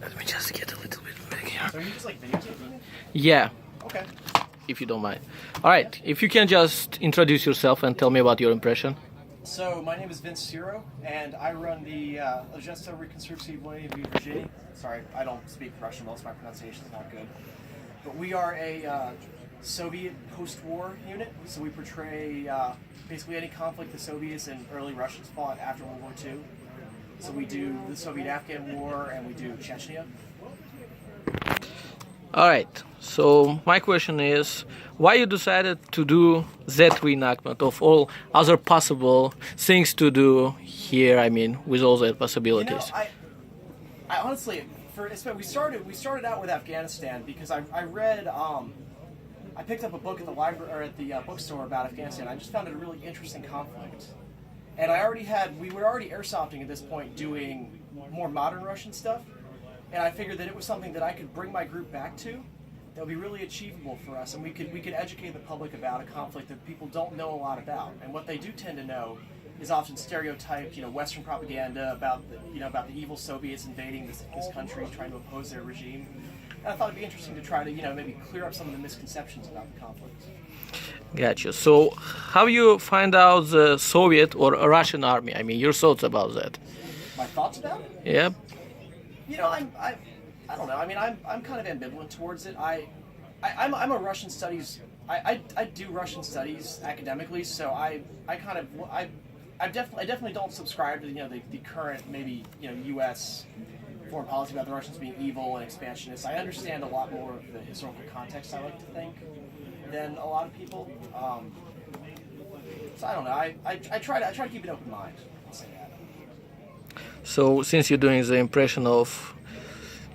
Let me just get a little bit back here. So are you just like videotaping it? Yeah, Okay. if you don't mind. All right, if you can just introduce yourself and tell me about your impression. So my name is Vince Ciro, and I run the Agentство Reconstrucции Vojenной в Virginie. Sorry, I don't speak Russian. Most of my pronunciation is not good. But we are a Soviet post-war unit, so we portray basically any conflict the Soviets and early Russians fought after World War II. So we do the Soviet-Afghan War, and we do Chechnya. All right, so my question is, why you decided to do that reenactment of all other possible things to do here? I mean, with all the possibilities. I honestly, we started out with Afghanistan because I read, I picked up a book at the library or at the bookstore about Afghanistan. I just found it a really interesting conflict, and we were already airsofting at this point, doing more modern Russian stuff. And I figured that it was something that I could bring my group back to that would be really achievable for us, and we could educate the public about a conflict that people don't know a lot about. And what they do tend to know is often stereotyped, Western propaganda about the evil Soviets invading this country, trying to oppose their regime. And I thought it'd be interesting to try to maybe clear up some of the misconceptions about the conflict. Gotcha. So, how you find out the Soviet or Russian army? I mean, your thoughts about that? My thoughts about it? Yeah. I don't know. I mean, I'm kind of ambivalent towards it. I'm a Russian studies. I do Russian studies academically, so I definitely don't subscribe to the current maybe U.S. foreign policy about the Russians being evil and expansionist. I understand a lot more of the historical context, I like to think, than a lot of people. So I don't know. I try to keep an open mind. I'll say that. So, since you're doing the impression of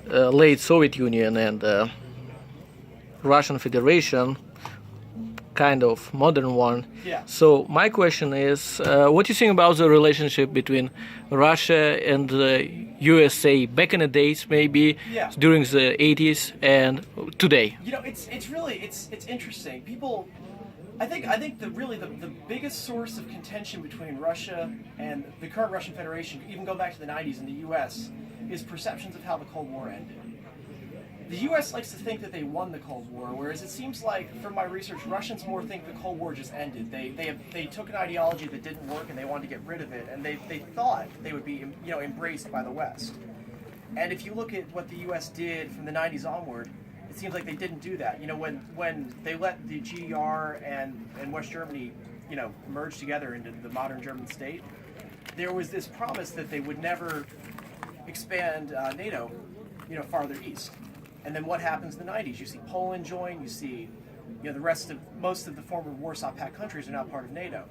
late Soviet Union and Russian Federation, kind of modern one. Yeah. So my question is, what do you think about the relationship between Russia and the USA back in the days, maybe during the 80s and today? It's interesting. People, I think the biggest source of contention between Russia and the current Russian Federation, even going back to the 90s in the U.S., is perceptions of how the Cold War ended. The U.S. likes to think that they won the Cold War, whereas it seems like, from my research, Russians more think the Cold War just ended. They took an ideology that didn't work and they wanted to get rid of it, and they thought they would be embraced by the West. And if you look at what the U.S. did from the 90s onward, it seems like they didn't do that. When they let the GDR and West Germany, merge together into the modern German state, there was this promise that they would never expand NATO, farther east. And then what happens in the 90s? You see Poland join. You see, most of the former Warsaw Pact countries are now part of NATO.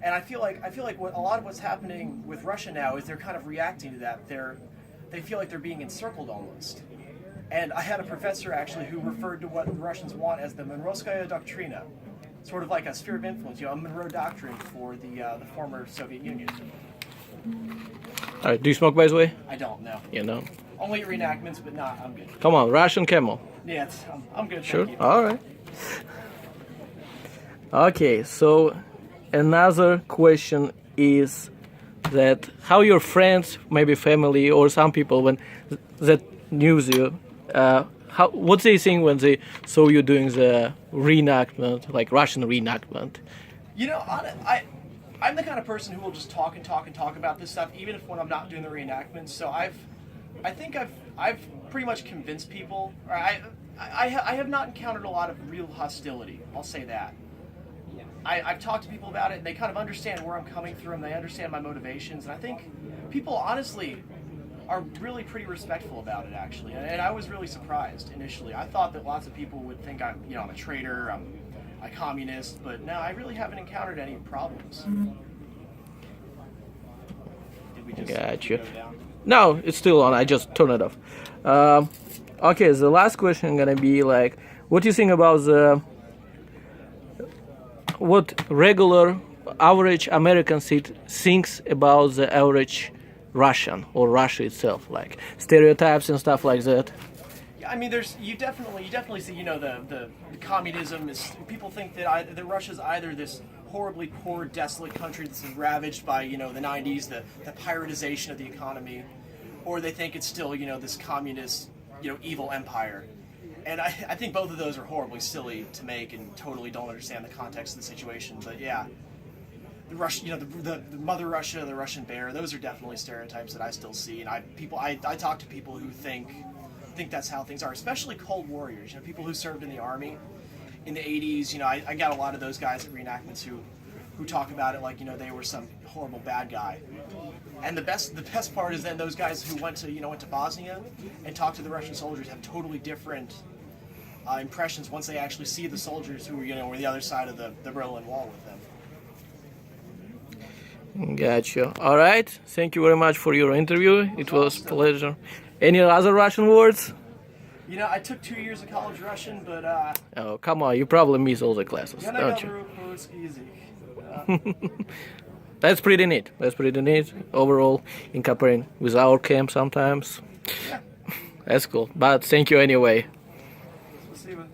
And I feel like a lot of what's happening with Russia now is they're kind of reacting to that. They feel like they're being encircled almost. And I had a professor actually who referred to what the Russians want as the Monroeskaya Doctrina, sort of like a sphere of influence, a Monroe Doctrine for the former Soviet Union. All right, do you smoke, by the way? I don't, no. You know? Only at reenactments, but I'm good. Come on, Russian camel. Yeah, I'm good. Sure, Thank you. all right. Okay, so another question is that how your friends, maybe family or some people when that knows you, what they think when they saw you doing the reenactment, like Russian reenactment? I'm the kind of person who will just talk and talk and talk about this stuff, even if when I'm not doing the reenactments. So I think I've pretty much convinced people. Or I have not encountered a lot of real hostility. I'll say that. I've talked to people about it, and they kind of understand where I'm coming through, and they understand my motivations. And I think people honestly are really pretty respectful about it, actually. And I was really surprised initially. I thought that lots of people would think I'm a traitor, I'm a communist, but no, I really haven't encountered any problems. Did we just Gotcha. go down? No, it's still on. I just turned it off. Okay, the last question gonna be like, what do you think about what regular average American thinks about the average Russian or Russia itself, like stereotypes and stuff like that? Yeah, I mean, you definitely see, the communism is. People think that Russia's either this horribly poor, desolate country that's ravaged by, the 90s, the privatization of the economy, or they think it's still, you know, this communist, you know, evil empire. And I think both of those are horribly silly to make and totally don't understand the context of the situation. But yeah, the Russian, you know, the Mother Russia, the Russian bear, those are definitely stereotypes that I still see. And I talk to people who think that's how things are, especially Cold Warriors. You know, people who served in the army in the 80s. You know, I got a lot of those guys at reenactments who talk about it like, you know, they were some horrible bad guy. And the best part is then those guys who went to Bosnia and talked to the Russian soldiers have totally different impressions once they actually see the soldiers who were, you know, were the other side of the Berlin Wall with them. Gotcha. All right. Thank you very much for your interview. It was a pleasure. Any other Russian words? You know, I took 2 years of college Russian, but Oh, come on. You probably miss all the classes, don't you? That's pretty neat. That's pretty neat. Overall, incorporating with our camp sometimes. Yeah. That's cool. But thank you anyway. Спасибо.